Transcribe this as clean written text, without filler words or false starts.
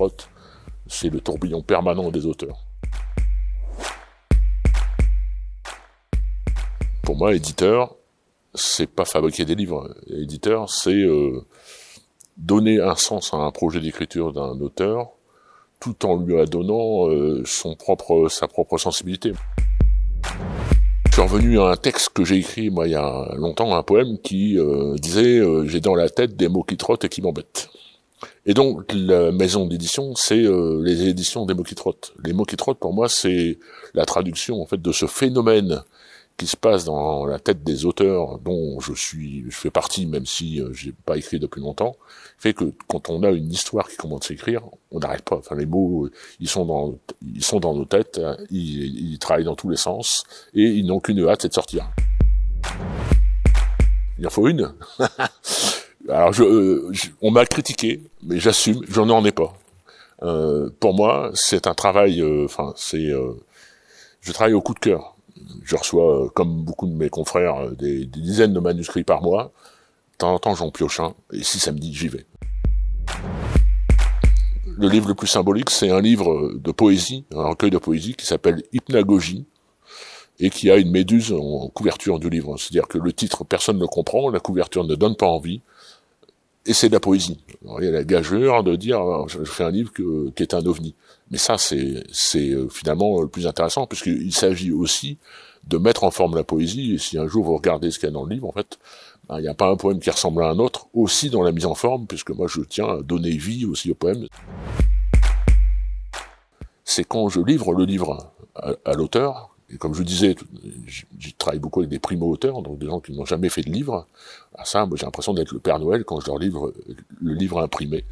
trotte, c'est le tourbillon permanent des auteurs. Pour moi, éditeur, c'est pas fabriquer des livres. Éditeur, c'est donner un sens à un projet d'écriture d'un auteur, tout en lui donnant sa propre sensibilité. Je suis revenu à un texte que j'ai écrit, moi, il y a longtemps, un poème qui disait « J'ai dans la tête des mots qui trottent et qui m'embêtent ». Et donc, la maison d'édition, c'est les éditions des mots qui trottent. Les mots qui trottent, pour moi, c'est la traduction, en fait, de ce phénomène qui se passe dans la tête des auteurs dont je fais partie, même si j'ai pas écrit depuis longtemps, fait que quand on a une histoire qui commence à écrire, on n'arrête pas. Enfin, les mots, ils sont dans nos têtes, ils travaillent dans tous les sens, et ils n'ont qu'une hâte, c'est de sortir. Il en faut une. Alors, on m'a critiqué, mais j'assume, je n'en ai pas. Pour moi, c'est un travail, je travaille au coup de cœur. Je reçois, comme beaucoup de mes confrères, des dizaines de manuscrits par mois. De temps en temps, j'en pioche un, et si ça me dit, j'y vais. Le livre le plus symbolique, c'est un livre de poésie, un recueil de poésie qui s'appelle Hypnagogie, et qui a une méduse en couverture du livre. C'est-à-dire que le titre, personne ne le comprend, la couverture ne donne pas envie, et c'est de la poésie. Alors, il y a la gageure de dire, je fais un livre qui est un ovni. Mais ça, c'est finalement le plus intéressant, puisqu'il s'agit aussi de mettre en forme la poésie, et si un jour vous regardez ce qu'il y a dans le livre, en fait, il n'y a pas un poème qui ressemble à un autre, aussi dans la mise en forme, puisque moi je tiens à donner vie aussi au poème. C'est quand je livre le livre à l'auteur, et comme je disais, je travaille beaucoup avec des primo-auteurs, donc des gens qui n'ont jamais fait de livre. À ça, moi j'ai l'impression d'être le Père Noël quand je leur livre le livre imprimé.